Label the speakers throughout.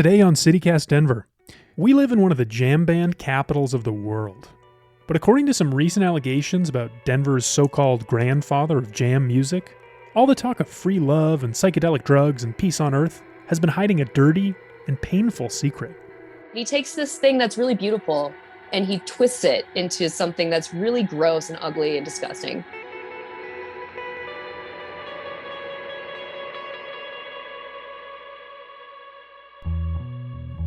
Speaker 1: Today on CityCast Denver, we live in one of the jam band capitals of the world. But according to some recent allegations about Denver's so-called grandfather of jam music, all the talk of free love and psychedelic drugs and peace on earth has been hiding a dirty and painful secret.
Speaker 2: He takes this thing that's really beautiful and he twists it into something that's really gross and ugly and disgusting.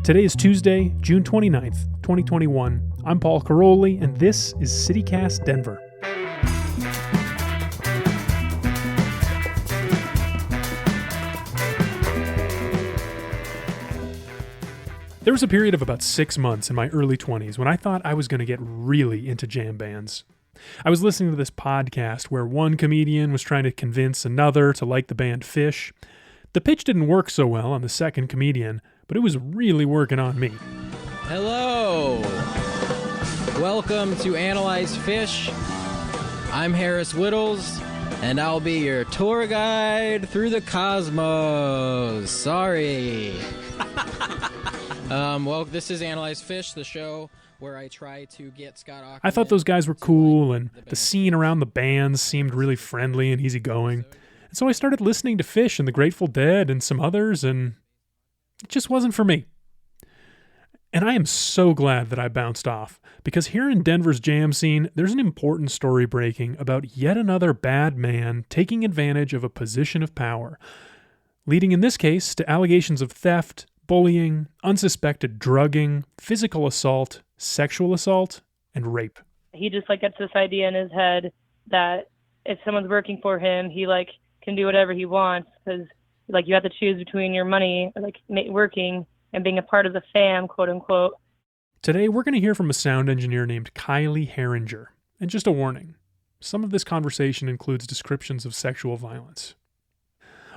Speaker 1: Today is Tuesday, June 29th, 2021. I'm Paul Caroli, and this is CityCast Denver. There was a period of about 6 months in my early 20s when I thought I was going to get really into jam bands. I was listening to this podcast where one comedian was trying to convince another to like the band Phish. The pitch didn't work so well on the second comedian, but it was really working on me.
Speaker 3: Hello! Welcome to Analyze Phish. I'm Harris Whittles, and I'll be your tour guide through the cosmos. Sorry. Well, this is Analyze Phish, the show where I try to get Scott Aukerman.
Speaker 1: I thought those guys were cool, and the scene around the bands seemed really friendly and easygoing. And so I started listening to Phish and the Grateful Dead and some others, and it just wasn't for me. And I am so glad that I bounced off, because here in Denver's jam scene, there's an important story breaking about yet another bad man taking advantage of a position of power, leading in this case to allegations of theft, bullying, unsuspected drugging, physical assault, sexual assault, and rape.
Speaker 4: He just gets this idea in his head that if someone's working for him, he can do whatever he wants, because you have to choose between your money, working and being a part of the fam, quote unquote.
Speaker 1: Today, we're going to hear from a sound engineer named Kylie Herringer. And just a warning, some of this conversation includes descriptions of sexual violence.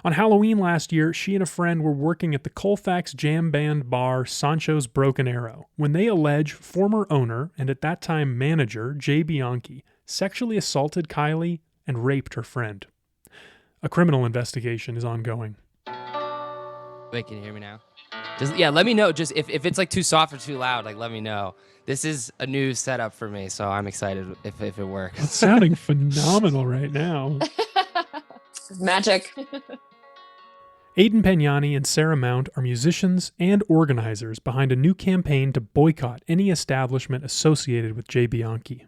Speaker 1: On Halloween last year, she and a friend were working at the Colfax jam band bar Sancho's Broken Arrow when they allege former owner and at that time manager Jay Bianchi sexually assaulted Kylie and raped her friend. A criminal investigation is ongoing.
Speaker 5: Wait, can you hear me now? Let me know. Just if it's too soft or too loud, let me know. This is a new setup for me, so I'm excited if it works.
Speaker 1: It's sounding phenomenal right now.
Speaker 2: Magic.
Speaker 1: Aidan Pagnani and Sarah Mount are musicians and organizers behind a new campaign to boycott any establishment associated with Jay Bianchi.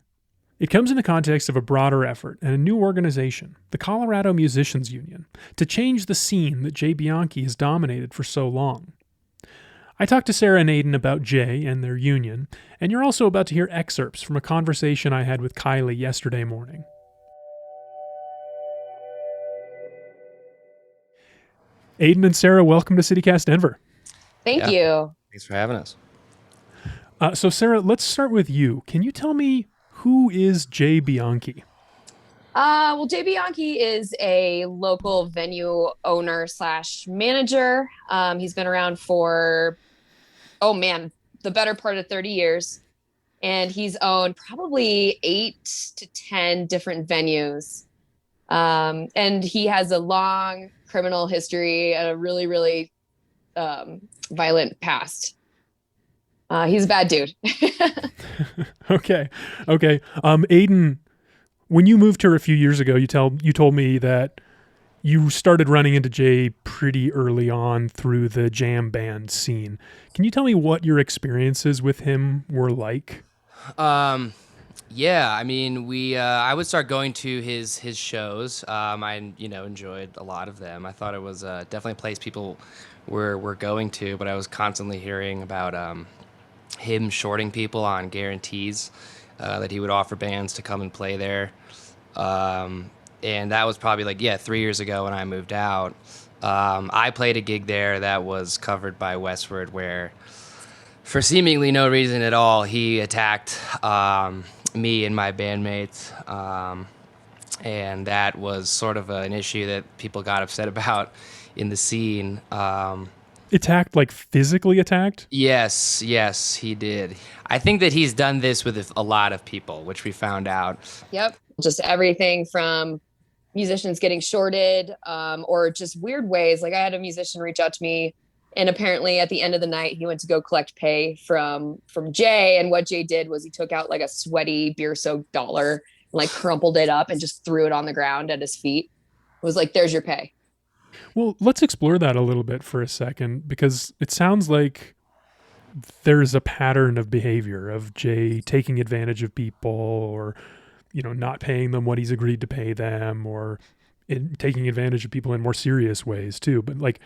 Speaker 1: It comes in the context of a broader effort and a new organization, the Colorado Musicians Union, to change the scene that Jay Bianchi has dominated for so long. I talked to Sarah and Aidan about Jay and their union, and you're also about to hear excerpts from a conversation I had with Kylie yesterday morning. Aidan and Sarah, welcome to CityCast Denver.
Speaker 2: Thank you.
Speaker 5: Thanks for having us.
Speaker 1: So Sarah, let's start with you. Can you tell me who is Jay Bianchi?
Speaker 2: Well, Jay Bianchi is a local venue owner / manager. He's been around for, the better part of 30 years. And he's owned probably 8 to 10 different venues. And he has a long criminal history and a really, really violent past. He's a bad dude.
Speaker 1: Okay. Aidan, when you moved here a few years ago, you told me that you started running into Jay pretty early on through the jam band scene. Can you tell me what your experiences with him were like?
Speaker 5: Yeah, I would start going to his shows. I enjoyed a lot of them. I thought it was definitely a place people were going to, but I was constantly hearing about him shorting people on guarantees that he would offer bands to come and play there. And that was probably 3 years ago when I moved out. I played a gig there that was covered by Westward, where for seemingly no reason at all, he attacked me and my bandmates. And that was sort of an issue that people got upset about in the scene.
Speaker 1: Attacked, physically attacked?
Speaker 5: Yes, he did. I think that he's done this with a lot of people, which we found out.
Speaker 2: Yep. Just everything from musicians getting shorted or just weird ways. I had a musician reach out to me And apparently at the end of the night, he went to go collect pay from Jay. And what Jay did was he took out like a sweaty beer soaked dollar, and like crumpled it up and just threw it on the ground at his feet. It was like, there's your pay.
Speaker 1: Well, let's explore that a little bit for a second, because it sounds like there's a pattern of behavior of Jay taking advantage of people, or, not paying them what he's agreed to pay them, or taking advantage of people in more serious ways too. But like,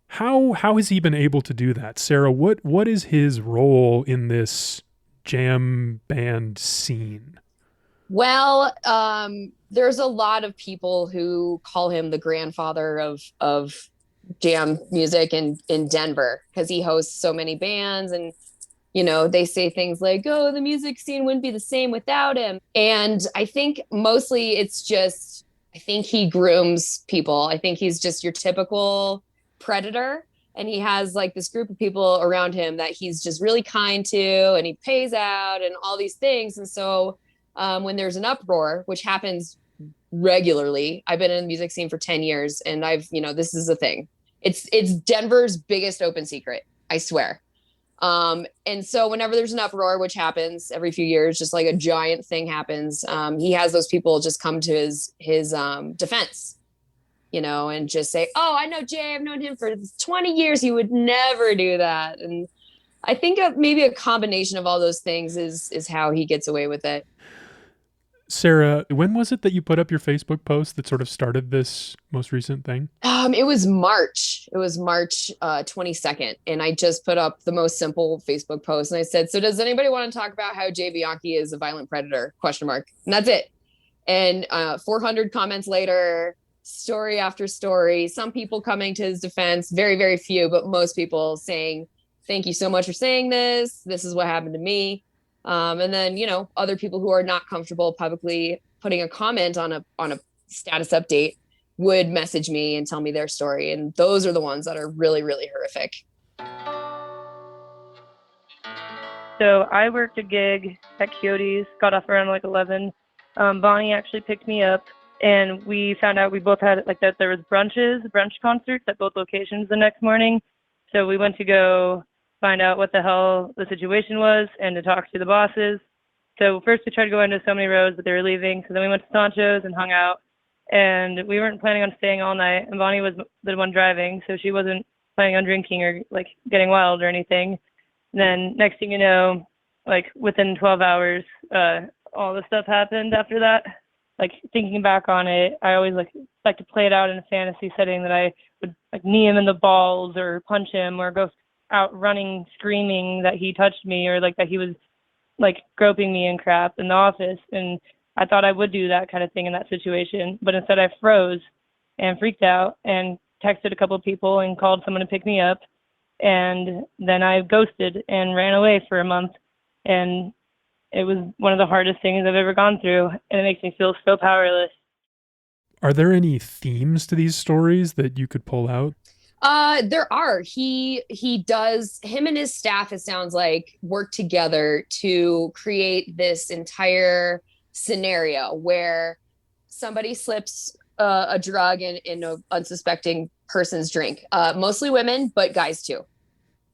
Speaker 1: how has he been able to do that? Sarah, what is his role in this jam band scene?
Speaker 2: Well, there's a lot of people who call him the grandfather of jam music in Denver, because he hosts so many bands, and they say things like, oh, the music scene wouldn't be the same without him. And I think mostly it's just, I think he grooms people. I think he's just your typical predator, and he has like this group of people around him that he's just really kind to, and he pays out and all these things. And so when there's an uproar, which happens regularly, I've been in the music scene for 10 years, and this is a thing. It's Denver's biggest open secret, I swear. And so whenever there's an uproar, which happens every few years, just like a giant thing happens, he has those people just come to his defense, and just say, oh, I know Jay, I've known him for 20 years. He would never do that. And I think maybe a combination of all those things is how he gets away with it.
Speaker 1: Sarah, when was it that you put up your Facebook post that sort of started this most recent thing?
Speaker 2: It was March. It was March 22nd. And I just put up the most simple Facebook post. And I said, so does anybody want to talk about how Jay Bianchi is a violent predator? ? And that's it. And 400 comments later, story after story, some people coming to his defense, very, very few, but most people saying, thank you so much for saying this. This is what happened to me. And then, other people who are not comfortable publicly putting a comment on a status update would message me and tell me their story. And those are the ones that are really, really horrific.
Speaker 4: So I worked a gig at Coyotes, got off around like 11. Bonnie actually picked me up, and we found out we both had that there was brunch concerts at both locations the next morning. So we went to go find out what the hell the situation was and to talk to the bosses. So first we tried to go into So Many Roads, but they were leaving. So then we went to Sancho's and hung out, and we weren't planning on staying all night. And Bonnie was the one driving, so she wasn't planning on drinking or like getting wild or anything. And then next thing you know, like within 12 hours, all the stuff happened after that. Like thinking back on it, I always like to play it out in a fantasy setting that I would like knee him in the balls or punch him or go out running screaming that he touched me or like that he was like groping me and crap in the office. And I thought I would do that kind of thing in that situation, but instead I froze and freaked out and texted a couple of people and called someone to pick me up. And then I ghosted and ran away for a month. And it was one of the hardest things I've ever gone through, and it makes me feel so powerless.
Speaker 1: Are there any themes to these stories that you could pull out?
Speaker 2: There are. He does, him and his staff, it sounds like, work together to create this entire scenario where somebody slips a drug in an unsuspecting person's drink, mostly women, but guys too.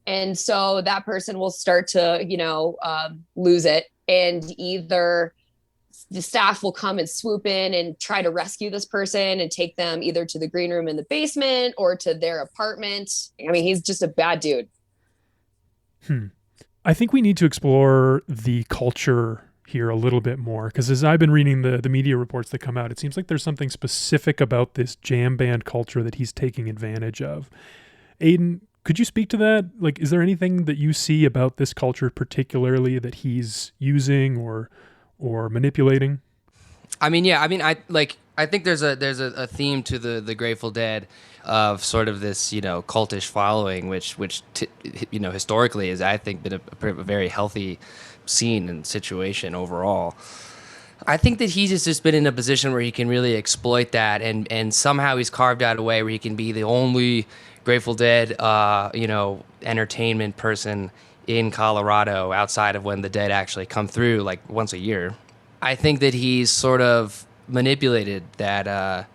Speaker 2: And so that person will start to, lose it. And either the staff will come and swoop in and try to rescue this person and take them either to the green room in the basement or to their apartment. I mean, he's just a bad dude.
Speaker 1: I think we need to explore the culture here a little bit more, because as I've been reading the media reports that come out, it seems like there's something specific about this jam band culture that he's taking advantage of. Aiden, could you speak to that? Like, is there anything that you see about this culture particularly that he's using or manipulating?
Speaker 5: I mean, yeah. I mean, I think there's a theme to the Grateful Dead of sort of this, cultish following, which historically has, I think, been a very healthy scene and situation overall. I think that he's just been in a position where he can really exploit that, and somehow he's carved out a way where he can be the only Grateful Dead, entertainment person in Colorado outside of when the Dead actually come through, like once a year. I think that he's sort of manipulated that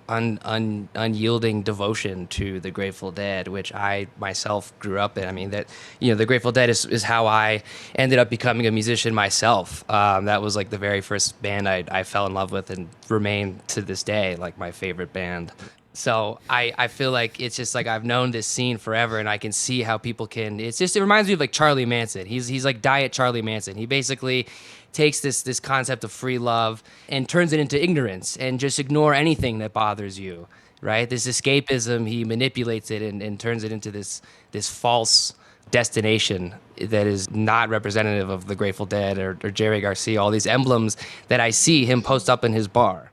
Speaker 5: unyielding devotion to the Grateful Dead, which I myself grew up in. I mean, that, the Grateful Dead is how I ended up becoming a musician myself. That was like the very first band I fell in love with and remain to this day like my favorite band. So I feel like it's just like I've known this scene forever, and I can see how people can. It reminds me of like Charlie Manson. He's like Diet Charlie Manson. He basically takes this concept of free love and turns it into ignorance and just ignore anything that bothers you, right? This escapism, he manipulates it and turns it into this false destination that is not representative of the Grateful Dead or Jerry Garcia, all these emblems that I see him post up in his bar.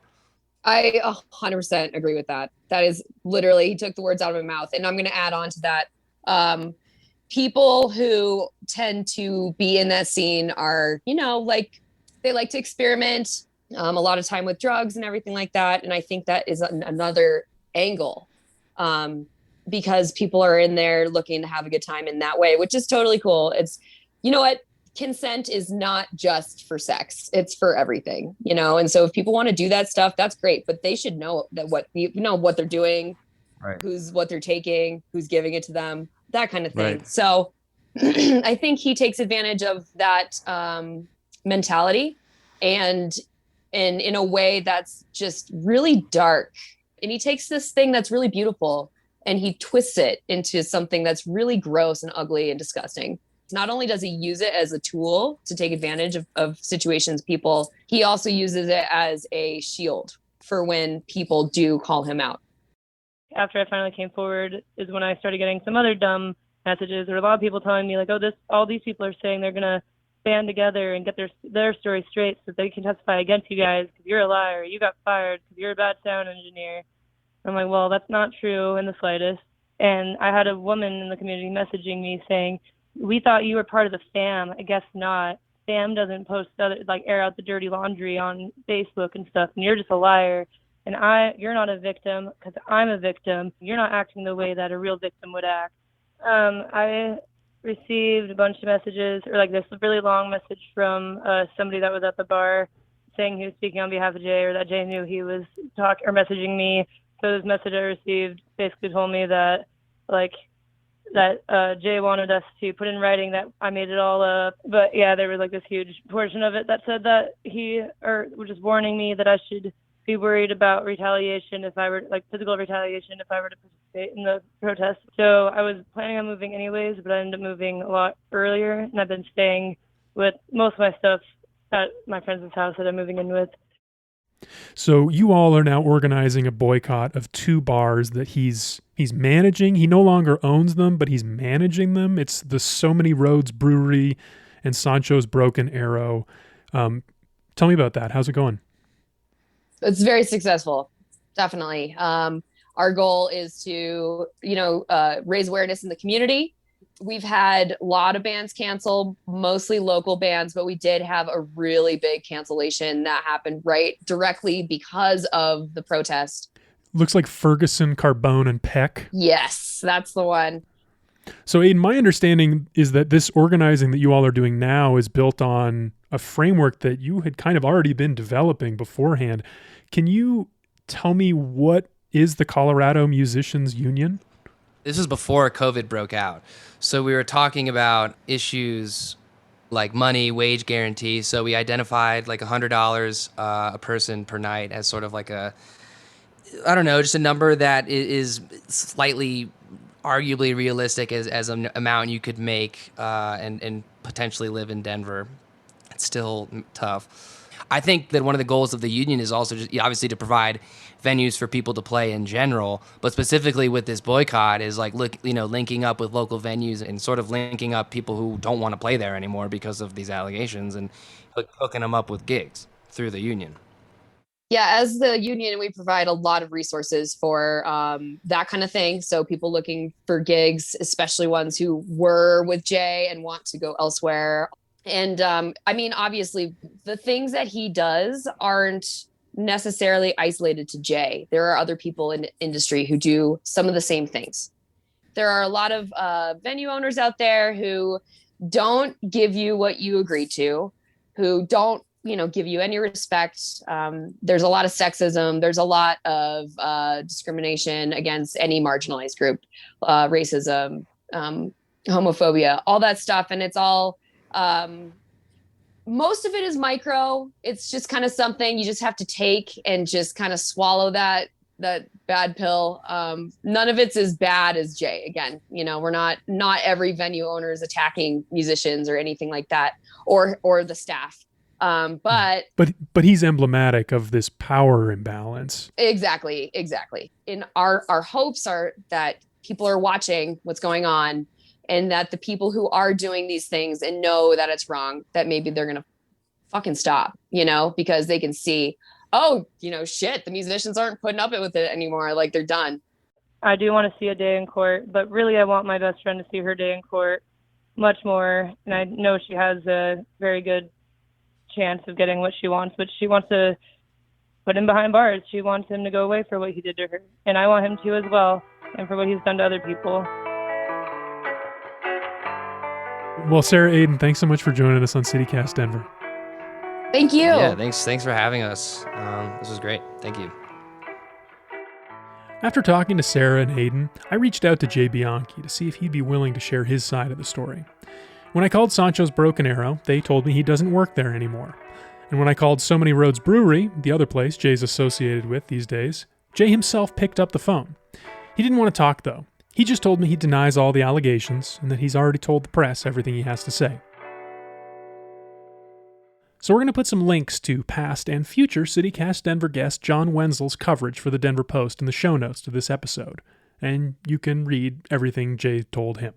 Speaker 2: I 100% agree with that. That is literally, he took the words out of my mouth. And I'm going to add on to that. People who tend to be in that scene are, like they like to experiment a lot of time with drugs and everything like that. And I think that is another angle because people are in there looking to have a good time in that way, which is totally cool. It's, you know what? Consent is not just for sex, it's for everything, and so if people want to do that stuff, that's great, but they should know that what they're doing, right? What they're taking, who's giving it to them, that kind of thing. Right. So I think he takes advantage of that mentality and in a way that's just really dark, and he takes this thing that's really beautiful and he twists it into something that's really gross and ugly and disgusting. Not only does he use it as a tool to take advantage of situations, people, he also uses it as a shield for when people do call him out.
Speaker 4: After I finally came forward is when I started getting some other dumb messages, or a lot of people telling me like, oh, all these people are saying they're going to band together and get their story straight so they can testify against you guys because you're a liar, you got fired because you're a bad sound engineer. I'm like, well, that's not true in the slightest. And I had a woman in the community messaging me saying, we thought you were part of the fam. I guess not. Fam doesn't post air out the dirty laundry on Facebook and stuff. And you're just a liar. And you're not a victim because I'm a victim. You're not acting the way that a real victim would act. I received a bunch of messages, or like this really long message from somebody that was at the bar saying he was speaking on behalf of Jay, or that Jay knew he was messaging me. So this message I received basically told me that Jay wanted us to put in writing that I made it all up. But yeah, there was like this huge portion of it that said that he was just warning me that I should be worried about retaliation if I were physical retaliation if I were to participate in the protest. So I was planning on moving anyways, but I ended up moving a lot earlier, and I've been staying with most of my stuff at my friend's house that I'm moving in with.
Speaker 1: So you all are now organizing a boycott of 2 bars that he's managing. He no longer owns them, but he's managing them. It's the So Many Roads Brewery and Sancho's Broken Arrow. Tell me about that. How's it going?
Speaker 2: It's very successful. Definitely. Our goal is to, raise awareness in the community. We've had a lot of bands cancel, mostly local bands, but we did have a really big cancellation that happened directly because of the protest.
Speaker 1: Looks like Ferguson, Carbone, and Peck.
Speaker 2: Yes, that's the one.
Speaker 1: So Aiden, my understanding is that this organizing that you all are doing now is built on a framework that you had kind of already been developing beforehand. Can you tell me what is the Colorado Musicians Union?
Speaker 5: This was before COVID broke out. So we were talking about issues like money, wage guarantee. So we identified like $100 a person per night as sort of like just a number that is slightly arguably realistic as an amount you could make and potentially live in Denver. It's still tough. I think that one of the goals of the union is also just obviously to provide venues for people to play in general, but specifically with this boycott is linking up with local venues and sort of linking up people who don't want to play there anymore because of these allegations and hooking them up with gigs through the union.
Speaker 2: Yeah, as the union, we provide a lot of resources for that kind of thing. So people looking for gigs, especially ones who were with Jay and want to go elsewhere. And obviously, the things that he does aren't necessarily isolated to Jay. There are other people in the industry who do some of the same things. There are a lot of venue owners out there who don't give you what you agree to, who don't give you any respect. There's a lot of sexism. There's a lot of discrimination against any marginalized group, racism, homophobia, all that stuff. And it's all, most of it is micro. It's just kind of something you just have to take and just kind of swallow that bad pill. None of it's as bad as Jay. Again, we're not every venue owner is attacking musicians or anything like that, or the staff. But
Speaker 1: he's emblematic of this power imbalance.
Speaker 2: Exactly. And our hopes are that people are watching what's going on, and that the people who are doing these things and know that it's wrong, that maybe they're going to fucking stop, because they can see, oh, shit, the musicians aren't putting up with it anymore. Like, they're done.
Speaker 4: I do want to see a day in court, but really I want my best friend to see her day in court much more. And I know she has a very good chance of getting what she wants, but she wants to put him behind bars. She wants him to go away for what he did to her. And I want him to as well, and for what he's done to other people.
Speaker 1: Well, Sarah Aden, thanks so much for joining us on CityCast Denver.
Speaker 2: Thank you.
Speaker 5: Yeah, thanks for having us. This was great. Thank you.
Speaker 1: After talking to Sarah and Aden, I reached out to Jay Bianchi to see if he'd be willing to share his side of the story. When I called Sancho's Broken Arrow, they told me he doesn't work there anymore. And when I called So Many Roads Brewery, the other place Jay's associated with these days, Jay himself picked up the phone. He didn't want to talk, though. He just told me he denies all the allegations and that he's already told the press everything he has to say. So we're going to put some links to past and future CityCast Denver guest John Wenzel's coverage for the Denver Post in the show notes to this episode, and you can read everything Jay told him.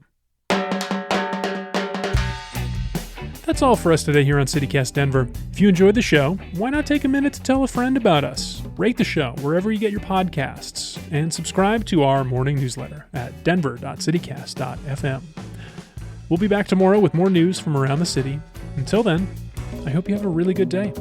Speaker 1: That's all for us today here on CityCast Denver. If you enjoyed the show, why not take a minute to tell a friend about us? Rate the show wherever you get your podcasts, and subscribe to our morning newsletter at denver.citycast.fm. We'll be back tomorrow with more news from around the city. Until then, I hope you have a really good day.